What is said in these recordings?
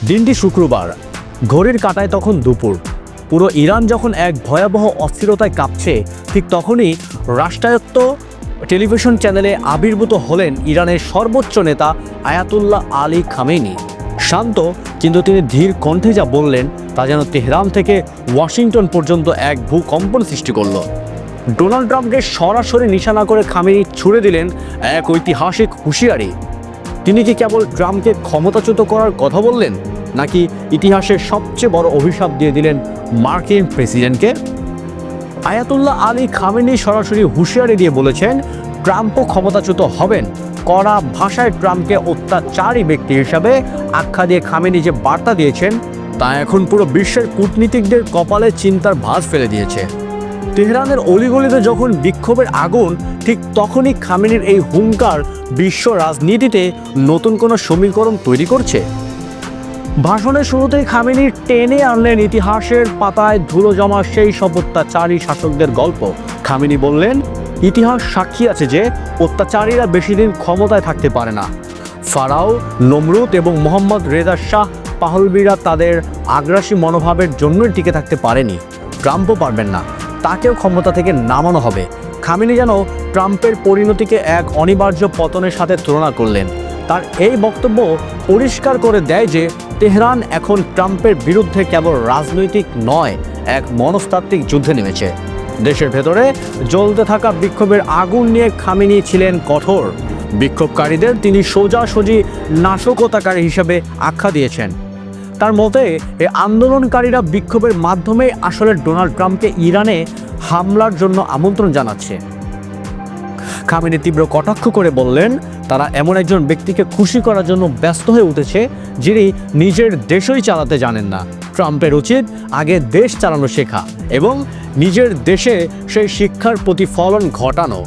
দিনটি শুক্রবার, ঘড়ির কাঁটায় তখন দুপুর। পুরো ইরান যখন এক ভয়াবহ অস্থিরতায় কাঁপছে, ঠিক তখনই রাষ্ট্রায়ত্ত টেলিভিশন চ্যানেলে আবির্ভূত হলেন ইরানের সর্বোচ্চ নেতা আয়াতুল্লাহ আলী খামেনি। শান্ত, কিন্তু তিনি ধীর কণ্ঠে যা বললেন তা যেন তেহরান থেকে ওয়াশিংটন পর্যন্ত এক ভূকম্পন সৃষ্টি করল। ডোনাল্ড ট্রাম্পকে সরাসরি নিশানা করে খামেনি ছুড়ে দিলেন এক ঐতিহাসিক হুঁশিয়ারি। তিনি কি কেবল ট্রাম্পকে ক্ষমতাচ্যুত করার কথা বললেন, নাকি ইতিহাসের সবচেয়ে বড় অভিশাপ দিয়ে দিলেন মার্কিন প্রেসিডেন্টকে? আয়াতুল্লাহ আলী খামেনি সরাসরি হুঁশিয়ারি দিয়ে বলেছেন, ট্রাম্পও ক্ষমতাচ্যুত হবেন। কড়া ভাষায় ট্রাম্পকে অত্যাচারী ব্যক্তি হিসাবে আখ্যা দিয়ে খামেনি যে বার্তা দিয়েছেন, তা এখন পুরো বিশ্বের কূটনীতিকদের কপালে চিন্তার ভাঁজ ফেলে দিয়েছে। তেহরানের অলিগলিতে যখন বিক্ষোভের আগুন, ঠিক তখনই খামেনির এই হুঙ্কার বিশ্ব রাজনীতিতে নতুন কোনো সমীকরণ তৈরি করছে। ভাষণের শুরুতেই খামেনি টেনে আনলেন ইতিহাসের পাতায় ধুলো জমা সেই সব অত্যাচারী শাসকদের গল্প। খামেনি বললেন, ইতিহাস সাক্ষী আছে যে অত্যাচারীরা বেশি দিন ক্ষমতায় থাকতে পারে না। ফারাও, নমরুদ এবং মোহাম্মদ রেজা শাহ পাহলবিরা তাদের আগ্রাসী মনোভাবের জন্যই টিকে থাকতে পারেনি। ট্রাম্পও পারবেন না, তাকেও ক্ষমতা থেকে নামানো হবে। খামেনি যেন ট্রাম্পের পরিণতিকে এক অনিবার্য পতনের সাথে তুলনা করলেন। তার এই বক্তব্য পরিষ্কার করে দেয় যে তেহরান এখন ট্রাম্পের বিরুদ্ধে কেবল রাজনৈতিক নয়, এক মনস্তাত্ত্বিক যুদ্ধে নেমেছে। দেশের ভেতরে জ্বলতে থাকা বিক্ষোভের আগুন নিয়ে খামেনি ছিলেন কঠোর। বিক্ষোভকারীদের তিনি সোজাসুজি নাশকতাকারী হিসেবে আখ্যা দিয়েছেন। তার মতে, এই আন্দোলনকারীরা বিক্ষোভের মাধ্যমে আসলে ডোনাল্ড ট্রাম্পকে ইরানে হামলার জন্য আমন্ত্রণ জানাচ্ছে। খামেনি তীব্র কটাক্ষ করে বললেন, তারা এমন একজন ব্যক্তিকে খুশি করার জন্য ব্যস্ত হয়ে উঠেছে যিনি নিজের দেশই চালাতে জানেন না। ট্রাম্পের উচিত আগে দেশ চালানো শেখা এবং নিজের দেশে সেই শিক্ষার প্রতিফলন ঘটানো।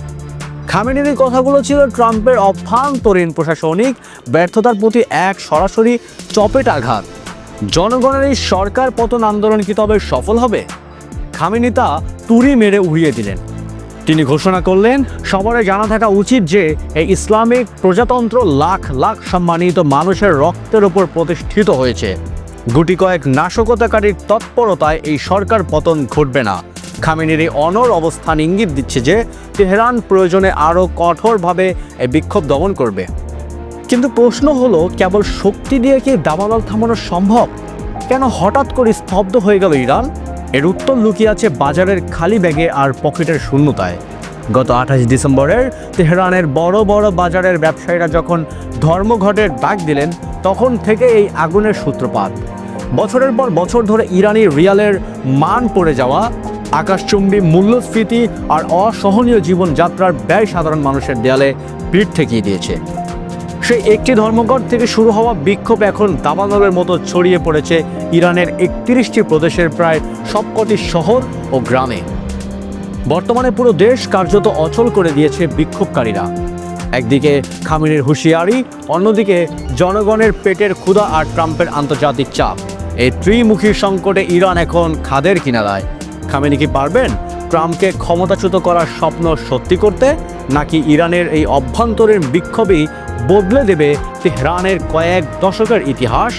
খামেনির এই কথাগুলো ছিল ট্রাম্পের অভ্যন্তরীণ প্রশাসনিক ব্যর্থতার প্রতি এক সরাসরি চপেট আঘাত। জনগণের এই সরকার পতন আন্দোলন কি তবে সফল হবে? খামেনি তা তুড়ি মেরে উড়িয়ে দিলেন। তিনি ঘোষণা করলেন, সবারই জানা থাকা উচিত যে এই ইসলামিক প্রজাতন্ত্র লাখ লাখ সম্মানিত মানুষের রক্তের ওপর প্রতিষ্ঠিত হয়েছে। গুটি কয়েক নাশকতাকারীর তৎপরতায় এই সরকার পতন ঘটবে না। খামেনির এই অনড় অবস্থান ইঙ্গিত দিচ্ছে যে তেহরান প্রয়োজনে আরও কঠোরভাবে এই বিক্ষোভ দমন করবে। কিন্তু প্রশ্ন হলো, কেবল শক্তি দিয়ে কি দাবানল থামানো সম্ভব? কেন হঠাৎ করে স্তব্ধ হয়ে গেল ইরান? এর উত্তর লুকিয়ে আছে বাজারের খালি ব্যাগে আর পকেটের শূন্যতায়। গত 28 ডিসেম্বরের তেহরানের বড় বড় বাজারের ব্যবসায়ীরা যখন ধর্মঘটের ডাক দিলেন, তখন থেকে এই আগুনের সূত্রপাত। বছরের পর বছর ধরে ইরানি রিয়ালের মান পড়ে যাওয়া, আকাশচুম্বী মূল্যস্ফীতি আর অসহনীয় জীবনযাত্রার ব্যয় সাধারণ মানুষের দেয়ালে পিঠ ঠেকিয়ে দিয়েছে। সেই একটি ধর্মঘট থেকে শুরু হওয়া বিক্ষোভ এখন দাবানলের মতো ছড়িয়ে পড়েছে ইরানের 31টি প্রদেশের প্রায় সবকটি শহর ও গ্রামে। বর্তমানে পুরো দেশ কার্যত অচল করে দিয়েছে বিক্ষোভকারীরা। একদিকে খামেনির হুঁশিয়ারি, অন্যদিকে জনগণের পেটের ক্ষুধা আর ট্রাম্পের আন্তর্জাতিক চাপ। এই ত্রিমুখী সংকটে ইরান এখন খাদের কিনারায়। খামেনি কি পারবেন ট্রাম্পকে ক্ষমতাচ্যুত করার স্বপ্ন সত্যি করতে, নাকি ইরানের এই অভ্যন্তরীণ বিক্ষোভই বদলে দেবে তেহরানের কয়েক দশকের ইতিহাস?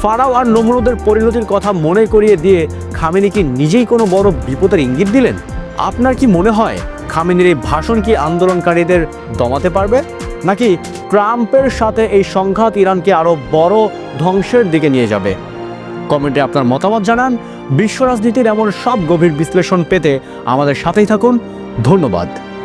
ফারাও আর নমরুদের পরিণতির কথা মনে করিয়ে দিয়ে খামেনি কি নিজেই কোনো বড় বিপদের ইঙ্গিত দিলেন? আপনার কি মনে হয় খামেনির এই ভাষণ কি আন্দোলনকারীদের দমাতে পারবে, নাকি ট্রাম্পের সাথে এই সংঘাত ইরানকে আরও বড় ধ্বংসের দিকে নিয়ে যাবে? কমেন্টে আপনার মতামত জানান। বিশ্ব রাজনীতির এমন সব গভীর বিশ্লেষণ পেতে আমাদের সাথেই থাকুন। ধন্যবাদ।